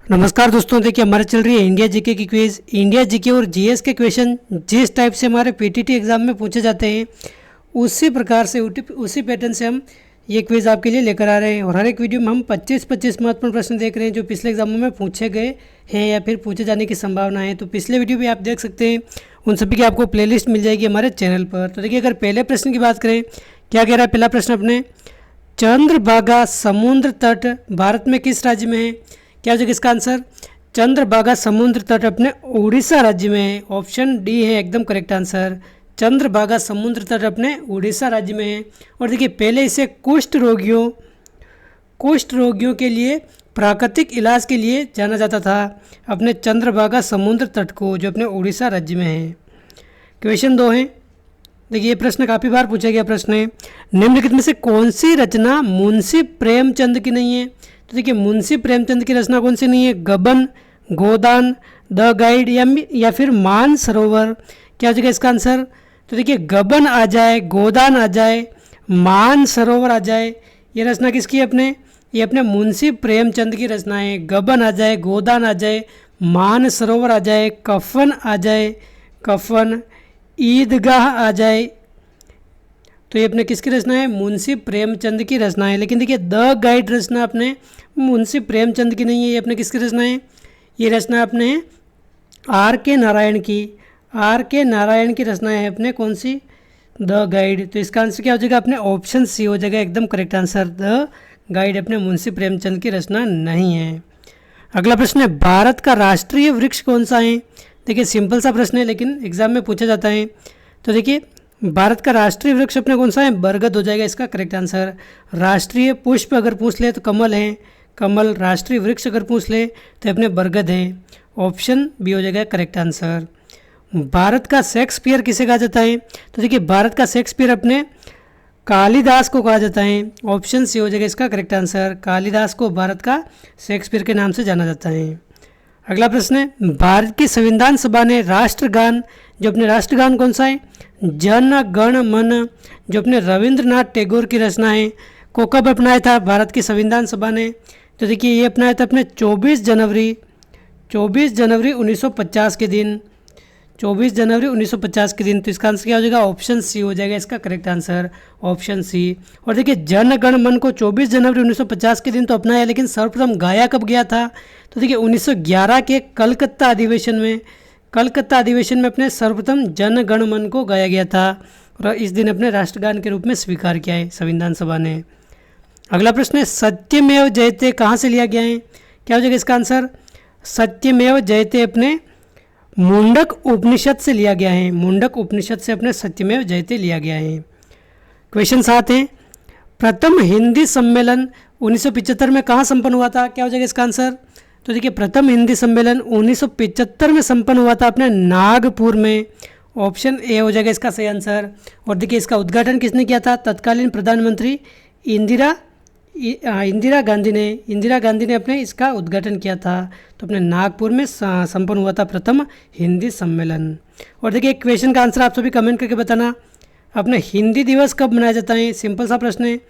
नमस्कार दोस्तों, देखिए हमारे चल रही है इंडिया जीके की क्विज़। इंडिया जीके और जीएस के क्वेश्चन जिस टाइप से हमारे पीटीटी एग्ज़ाम में पूछे जाते हैं उसी प्रकार से उसी पैटर्न से हम ये क्विज़ आपके लिए लेकर आ रहे हैं। और हर एक वीडियो में हम 25-25 महत्वपूर्ण प्रश्न देख रहे हैं जो पिछले एग्जामों में पूछे गए हैं या फिर पूछे जाने की संभावना है। तो पिछले वीडियो भी आप देख सकते हैं, उन सभी की आपको प्लेलिस्ट मिल जाएगी हमारे चैनल पर। तो देखिए, अगर पहले प्रश्न की बात करें, क्या कह रहा है पहला प्रश्न अपने, चंद्रभागा समुद्र तट भारत में किस राज्य में है? क्या हो जाएगा इसका आंसर? चंद्रभागा समुद्र तट अपने उड़ीसा राज्य में है। ऑप्शन डी है एकदम करेक्ट आंसर। चंद्रभागा समुद्र तट अपने उड़ीसा राज्य में है। और देखिए, पहले इसे कुष्ठ रोगियों के लिए प्राकृतिक इलाज के लिए जाना जाता था, अपने चंद्रभागा समुद्र तट को, जो अपने उड़ीसा राज्य में है। क्वेश्चन 2 है, देखिए ये प्रश्न काफ़ी बार पूछा गया प्रश्न है, निम्नलिखित में से कौन सी रचना मुंशी प्रेमचंद की नहीं है? तो देखिए, मुंशी प्रेमचंद की रचना कौन सी नहीं है? गबन, गोदान, द गाइड या फिर मान सरोवर। क्या हो जाएगा इसका आंसर? तो देखिए, गबन आ जाए, गोदान आ जाए, मान सरोवर आ जाए, ये रचना किसकी है अपने? ये अपने मुंशी प्रेमचंद की रचना है। गबन आ जाए, गोदान आ जाए, मान सरोवर आ जाए, कफन आ जाए, कफन, ईदगाह आ जाए, तो ये अपने किसकी रचना है? मुंशी प्रेमचंद की रचना है। लेकिन देखिए, द गाइड रचना अपने मुंशी प्रेमचंद की नहीं है, ये अपने किसकी रचना है? ये रचना अपने आर के नारायण की रचना है अपने, कौन सी? The guide. तो इसका आंसर क्या हो जाएगा अपने? ऑप्शन सी हो जाएगा एकदम करेक्ट आंसर। द गाइड अपने मुंशी प्रेमचंद की रचना नहीं है। अगला प्रश्न है, भारत का राष्ट्रीय वृक्ष कौन सा है? देखिए, सिंपल सा प्रश्न है लेकिन एग्जाम में पूछा जाता है। तो देखिए, भारत का राष्ट्रीय वृक्ष अपने कौन सा है? बरगद हो जाएगा इसका करेक्ट आंसर। राष्ट्रीय पुष्प अगर पूछ ले तो कमल है, कमल। राष्ट्रीय वृक्ष अगर पूछ ले तो अपने बरगद है। ऑप्शन बी हो जाएगा करेक्ट आंसर। भारत का शेक्सपियर किसे कहा जाता है? तो देखिए, भारत का शेक्सपियर अपने कालिदास को कहा जाता है। ऑप्शन सी हो जाएगा इसका करेक्ट आंसर। कालिदास को भारत का शेक्सपियर के नाम से जाना जाता है। अगला प्रश्न है, भारत की संविधान सभा ने राष्ट्रगान, जो अपने राष्ट्रगान कौन सा है? जन गण मन, जो अपने रविंद्रनाथ टैगोर की रचना है, को कब अपनाया था भारत की संविधान सभा ने? तो देखिए, ये अपनाया था अपने 24 जनवरी 1950 के दिन, 24 जनवरी 1950 के दिन। तो इसका आंसर क्या हो जाएगा? ऑप्शन सी हो जाएगा इसका करेक्ट आंसर, ऑप्शन सी। और देखिए, जन गण मन को 24 जनवरी 1950 के दिन तो अपनाया, लेकिन सर्वप्रथम गाया कब गया था? तो देखिए, 1911 के कलकत्ता अधिवेशन में अपने सर्वप्रथम जन गण मन को गाया गया था और इस दिन अपने राष्ट्रगान के रूप में स्वीकार किया है संविधान सभा ने। अगला प्रश्न है, सत्यमेव जयते कहाँ से लिया गया है? क्या हो जाएगा इसका आंसर? सत्यमेव जयते अपने मुंडक उपनिषद से लिया गया है। मुंडक उपनिषद से अपने सत्यमेव जयते लिया गया है। क्वेश्चन 7 है, प्रथम हिंदी सम्मेलन 1975 में कहाँ संपन्न हुआ था? क्या हो जाएगा इसका आंसर? तो देखिए, प्रथम हिंदी सम्मेलन 1975 में संपन्न हुआ था अपने नागपुर में। ऑप्शन ए हो जाएगा इसका सही आंसर। और देखिए, इसका उद्घाटन किसने किया था? तत्कालीन प्रधानमंत्री इंदिरा गांधी ने अपने इसका उद्घाटन किया था। तो अपने नागपुर में संपन्न हुआ था प्रथम हिंदी सम्मेलन। और देखिए, क्वेश्चन का आंसर आप सभी कमेंट करके बताना, अपने हिंदी दिवस कब मनाया जाता है? सिंपल सा प्रश्न है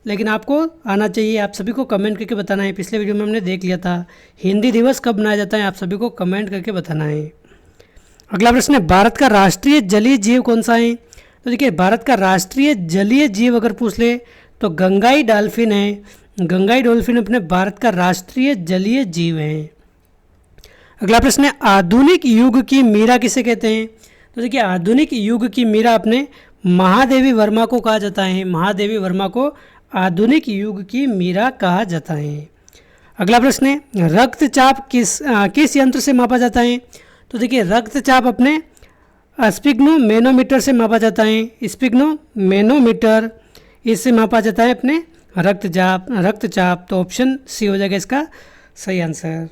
लेकिन आपको आना चाहिए, आप सभी को कमेंट करके बताना है। पिछले वीडियो में हमने देख लिया था हिंदी दिवस कब मनाया जाता है, आप सभी को कमेंट करके बताना है। अगला प्रश्न है, भारत का राष्ट्रीय जलीय जीव कौन सा है? तो देखिए, भारत का राष्ट्रीय जलीय जीव अगर पूछ ले तो गंगाई डॉल्फिन है। गंगाई डॉल्फिन अपने भारत का राष्ट्रीय जलीय जीव है। अगला प्रश्न है, आधुनिक युग की मीरा किसे कहते हैं? तो देखिए, आधुनिक युग की मीरा अपने महादेवी वर्मा को कहा जाता है। महादेवी वर्मा को आधुनिक युग की मीरा कहा जाता है। अगला प्रश्न है, रक्तचाप किस यंत्र से मापा जाता है? तो देखिए, रक्तचाप अपने स्पिग्नोमेनोमीटर से मापा जाता है। स्पिग्नोमेनोमीटर, इससे मापा जाता है अपने रक्तचाप। तो ऑप्शन सी हो जाएगा इसका सही आंसर,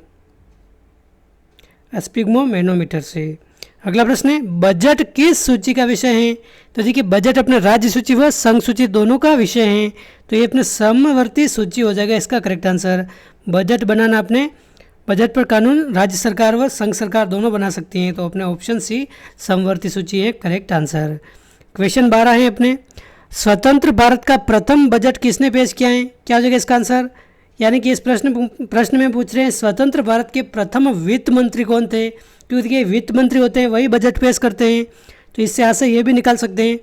स्पिग्नोमेनोमीटर से। अगला प्रश्न है, बजट किस सूची का विषय है? तो देखिए, बजट अपने राज्य सूची व संघ सूची दोनों का विषय है। तो ये अपने समवर्ती सूची हो जाएगा इसका करेक्ट आंसर। बजट बनाना अपने बजट पर कानून राज्य सरकार व संघ सरकार दोनों बना सकती हैं। तो अपने ऑप्शन सी समवर्ती सूची है करेक्ट आंसर। क्वेश्चन 12 है अपने, स्वतंत्र भारत का प्रथम बजट किसने पेश किया है? क्या हो जाएगा इसका आंसर? यानी कि इस प्रश्न में पूछ रहे हैं स्वतंत्र भारत के प्रथम वित्त मंत्री कौन थे। क्योंकि देखिए वित्त मंत्री होते हैं वही बजट पेश करते हैं, तो इससे यहाँ से ये भी निकाल सकते हैं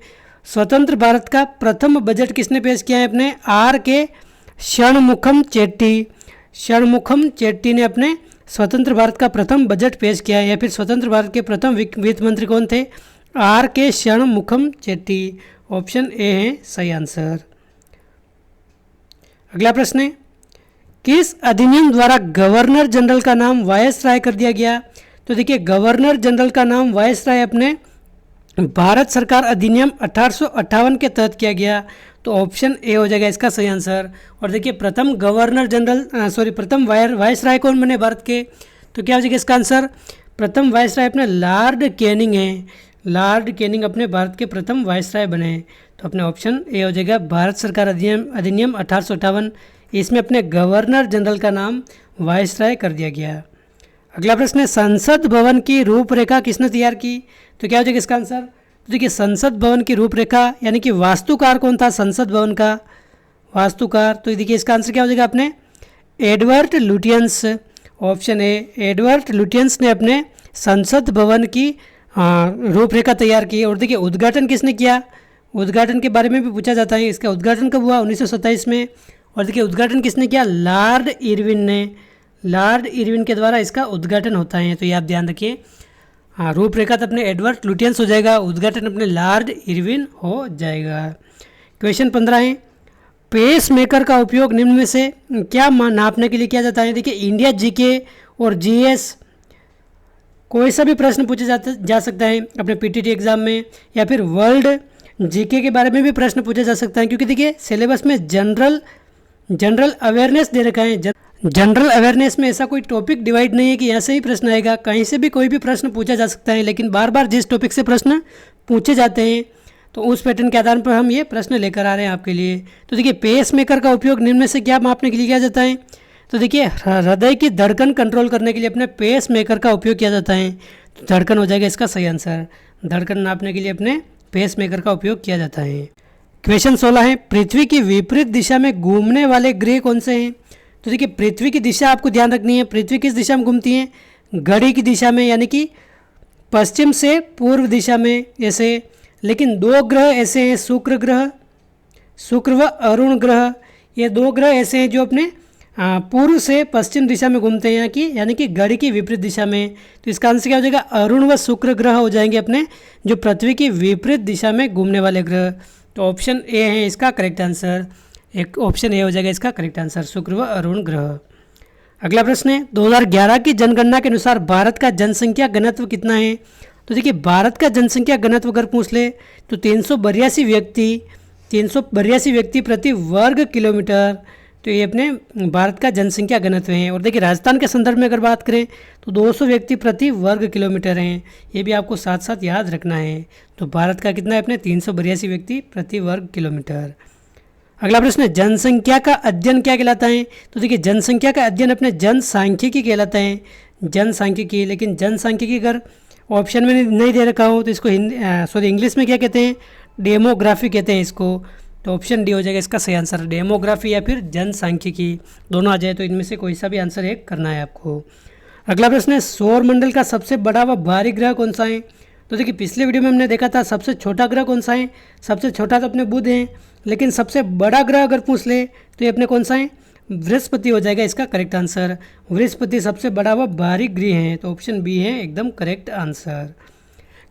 स्वतंत्र भारत का प्रथम बजट किसने पेश किया है, अपने आर के षणमुखम चेट्टी। षणमुखम चेट्टी ने अपने स्वतंत्र भारत का प्रथम बजट पेश किया है। या फिर स्वतंत्र भारत के प्रथम वित्त मंत्री कौन थे, आर के षणमुखम चेट्टी। ऑप्शन ए है सही आंसर। अगला प्रश्न है किस अधिनियम द्वारा गवर्नर जनरल का नाम वायसराय कर दिया गया। तो देखिए गवर्नर जनरल का नाम वायसराय अपने भारत सरकार अधिनियम 1858 के तहत किया गया, तो ऑप्शन ए हो जाएगा इसका सही आंसर। और देखिए प्रथम गवर्नर जनरल प्रथम वायसराय कौन बने भारत के, तो क्या हो जाएगा इसका आंसर, प्रथम वायसराय अपने लॉर्ड कैनिंग हैं। लॉर्ड कैनिंग अपने भारत के प्रथम वायसराय बने, तो अपने ऑप्शन ए हो जाएगा भारत सरकार अधिनियम 1858, इसमें अपने गवर्नर जनरल का नाम वायसराय कर दिया गया। अगला प्रश्न है संसद भवन की रूपरेखा किसने तैयार की, तो क्या हो जाएगा इसका आंसर। तो देखिए संसद भवन की रूपरेखा यानी कि वास्तुकार कौन था संसद भवन का, वास्तुकार, तो देखिए इसका आंसर क्या हो जाएगा अपने Edward Lutyens. Option A Edward Lutyens ने अपने संसद भवन की रूपरेखा तैयार की। और देखिए उद्घाटन किसने किया, उद्घाटन के बारे में भी पूछा जाता है, इसका उद्घाटन कब हुआ 1927 में। और देखिए उद्घाटन किसने किया, लॉर्ड इरविन ने। लॉर्ड इरविन के द्वारा इसका उद्घाटन होता है, तो ये आप ध्यान रखिए। हाँ रूपरेखा तो अपने एडवर्ड लुटियंस हो जाएगा, उद्घाटन अपने लॉर्ड इरविन हो जाएगा। क्वेश्चन 15 है पेस मेकर का उपयोग निम्न में से क्या नापने के लिए किया जाता है। देखिए इंडिया जीके और जीएस कोई सा भी प्रश्न पूछा जा सकता है अपने पीटीटी एग्जाम में, या फिर वर्ल्ड जीके के बारे में भी प्रश्न पूछा जा सकता है, क्योंकि देखिए सिलेबस में जनरल अवेयरनेस दे रखा है। जनरल अवेयरनेस में ऐसा कोई टॉपिक डिवाइड नहीं है कि यहाँ से ही प्रश्न आएगा, कहीं से भी कोई भी प्रश्न पूछा जा सकता है, लेकिन बार बार जिस टॉपिक से प्रश्न पूछे जाते हैं तो उस पैटर्न के आधार पर हम ये प्रश्न लेकर आ रहे हैं आपके लिए। तो देखिए पेस मेकर का उपयोग निम्न में से क्या मापने के लिए किया जाता है, तो देखिए हृदय की धड़कन कंट्रोल करने के लिए अपने पेस मेकर का उपयोग किया जाता है, तो धड़कन हो जाएगा इसका सही आंसर। धड़कन नापने के लिए अपने पेस मेकर का उपयोग किया जाता है। क्वेश्चन 16 है पृथ्वी की विपरीत दिशा में घूमने वाले ग्रह कौन से हैं। तो देखिए पृथ्वी की दिशा आपको ध्यान रखनी है, पृथ्वी किस दिशा में घूमती है, घड़ी की दिशा में, यानी कि पश्चिम से पूर्व दिशा में ऐसे। लेकिन दो ग्रह ऐसे हैं शुक्र व अरुण ग्रह, ये दो ग्रह ऐसे हैं जो अपने पूर्व से पश्चिम दिशा में घूमते हैं, यानी कि घड़ी की विपरीत दिशा में। तो इसका आंसर क्या हो जाएगा, अरुण व शुक्र ग्रह हो जाएंगे अपने जो पृथ्वी की विपरीत दिशा में घूमने वाले ग्रह। तो ऑप्शन ए है इसका करेक्ट आंसर, एक ऑप्शन ए हो जाएगा इसका करेक्ट आंसर, शुक्र व अरुण ग्रह। अगला प्रश्न है 2011 की जनगणना के अनुसार भारत का जनसंख्या घनत्व कितना है। तो देखिए भारत का जनसंख्या घनत्व अगर पूछ ले तो 382 व्यक्ति प्रति वर्ग किलोमीटर, तो ये अपने भारत का जनसंख्या घनत्व है। और देखिए राजस्थान के संदर्भ में अगर बात करें तो 200 व्यक्ति प्रति वर्ग किलोमीटर हैं, ये भी आपको साथ साथ याद रखना है। तो भारत का कितना है अपने 382 व्यक्ति प्रति वर्ग किलोमीटर। अगला प्रश्न है जनसंख्या का अध्ययन क्या कहलाता है। तो देखिए जनसंख्या का अध्ययन अपने जनसांख्यिकी कहलाता है, जनसांख्यिकी। लेकिन जनसांख्यिकी अगर ऑप्शन में नहीं दे रखा हो तो इसको इंग्लिश में क्या कहते हैं, डेमोग्राफी कहते हैं इसको। तो ऑप्शन डी हो जाएगा इसका सही आंसर, डेमोग्राफी या फिर जनसांख्यिकी, दोनों आ जाए तो इनमें से कोई सा भी आंसर एक करना है आपको। अगला प्रश्न है सौर मंडल का सबसे बड़ा व भारी ग्रह कौन सा है। तो देखिए पिछले वीडियो में हमने देखा था सबसे छोटा ग्रह कौन सा है, सबसे छोटा तो अपने बुध है, लेकिन सबसे बड़ा ग्रह अगर पूछ ले तो ये अपने कौन सा है, बृहस्पति हो जाएगा इसका करेक्ट आंसर। बृहस्पति सबसे बड़ा व भारी ग्रह है, तो ऑप्शन बी है एकदम करेक्ट आंसर।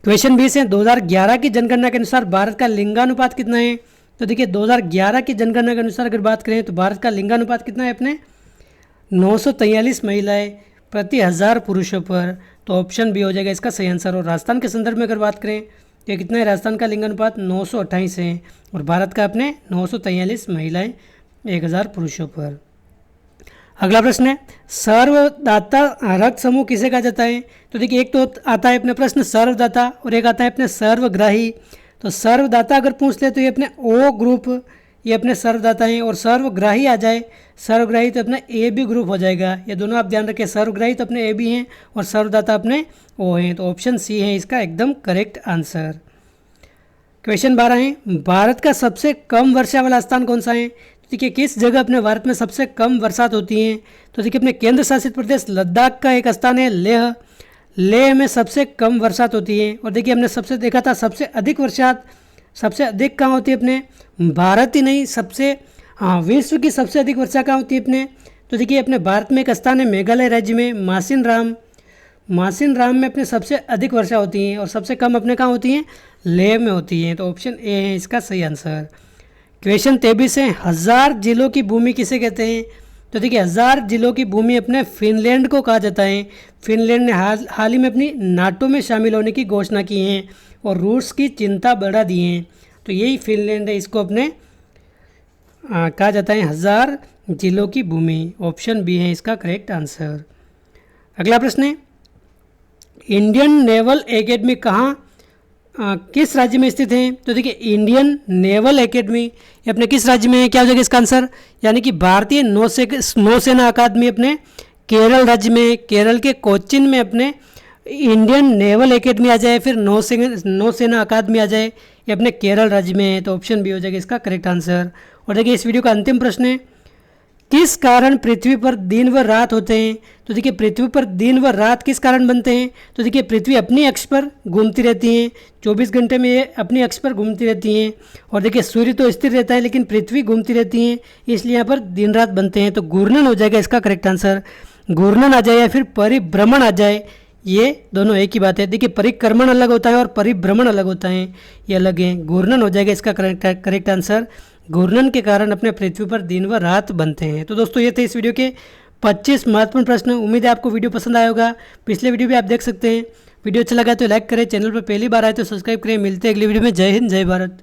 क्वेश्चन 20 है 2011 की जनगणना के अनुसार भारत का लिंगानुपात कितना है। तो देखिए 2011 की जनगणना के अनुसार अगर बात करें तो भारत का लिंगानुपात कितना है अपने 943 महिलाएं प्रति 1000 पुरुषों पर, तो ऑप्शन बी हो जाएगा इसका सही आंसर। और राजस्थान के संदर्भ में अगर बात करें तो कितना है, राजस्थान का लिंगानुपात 928 है और भारत का अपने 943 महिलाएं 1000 पुरुषों पर। अगला प्रश्न है सर्वदाता रक्त समूह किसे कहा जाता है। तो देखिए एक तो आता है अपने प्रश्न सर्वदाता और एक आता है अपने सर्वग्राही। तो सर्वदाता अगर पूछ ले तो ये अपने ओ ग्रुप, ये अपने सर्वदाता हैं, और सर्वग्राही आ जाए सर्वग्राही तो अपना ए बी ग्रुप हो जाएगा। ये दोनों आप ध्यान रखें, सर्वग्राही तो अपने ए बी हैं और सर्वदाता अपने ओ हैं, तो ऑप्शन सी है इसका एकदम करेक्ट आंसर। क्वेश्चन 12 है भारत का सबसे कम वर्षा वाला स्थान कौन सा है। देखिए किस जगह अपने भारत में सबसे कम बरसात होती है, तो देखिए अपने केंद्र शासित प्रदेश लद्दाख का एक स्थान है लेह। लेह में सबसे कम बरसात होती है। और देखिए हमने सबसे देखा था सबसे अधिक बरसात सबसे अधिक कहाँ होती है अपने भारत ही नहीं, विश्व की सबसे अधिक वर्षा कहाँ होती है अपने, तो देखिए अपने भारत में एक स्थान है मेघालय राज्य में मासिन राम में अपने सबसे अधिक वर्षा होती है और सबसे कम अपने कहाँ होती हैं, लेह में होती हैं। तो ऑप्शन ए है इसका सही आंसर। क्वेश्चन 23 है, 1000 जिलों की भूमि किसे कहते हैं, तो देखिए 1000 जिलों की भूमि अपने फिनलैंड को कहा जाता है। फिनलैंड ने हाल ही में अपनी नाटो में शामिल होने की घोषणा की है और रूस की चिंता बढ़ा दी है। तो यही फिनलैंड है, इसको अपने कहा जाता है 1000 जिलों की भूमि। ऑप्शन बी है इसका करेक्ट आंसर। अगला प्रश्न है, इंडियन नेवल एकेडमी किस राज्य में स्थित है, तो देखिए इंडियन नेवल एकेडमी ये अपने किस राज्य में है, क्या हो जाएगा इसका आंसर, यानी कि भारतीय नौसेना अकादमी अपने केरल राज्य में, केरल के कोच्चिन में अपने इंडियन नेवल एकेडमी आ जाए, फिर नौसेना अकादमी आ जाए, ये अपने केरल राज्य में है। तो ऑप्शन बी हो जाएगा इसका करेक्ट आंसर। और देखिए इस वीडियो का अंतिम प्रश्न है, किस कारण पृथ्वी पर दिन व रात होते हैं, तो देखिए पृथ्वी पर दिन व रात किस कारण बनते हैं, तो देखिए पृथ्वी अपनी अक्ष पर घूमती रहती है, 24 घंटे में ये अपनी अक्ष पर घूमती रहती हैं। और देखिए सूर्य तो स्थिर रहता है लेकिन पृथ्वी घूमती रहती है, इसलिए यहाँ पर दिन रात बनते हैं। तो घूर्णन हो जाएगा इसका करेक्ट आंसर। घूर्णन आ जाए या फिर परिभ्रमण आ जाए, ये दोनों एक ही बात है। देखिए परिक्रमण अलग होता है और परिभ्रमण अलग होता है, ये अलग है। घूर्णन हो जाएगा इसका करेक्ट आंसर। घूर्णन के कारण अपने पृथ्वी पर दिन व रात बनते हैं। तो दोस्तों ये थे इस वीडियो के 25 महत्वपूर्ण प्रश्न। उम्मीद है आपको वीडियो पसंद आया होगा। पिछले वीडियो भी आप देख सकते हैं। वीडियो अच्छा लगा तो लाइक करें, चैनल पर पहली बार आए तो सब्सक्राइब करें। मिलते हैं अगली वीडियो में। जय हिंद, जय भारत।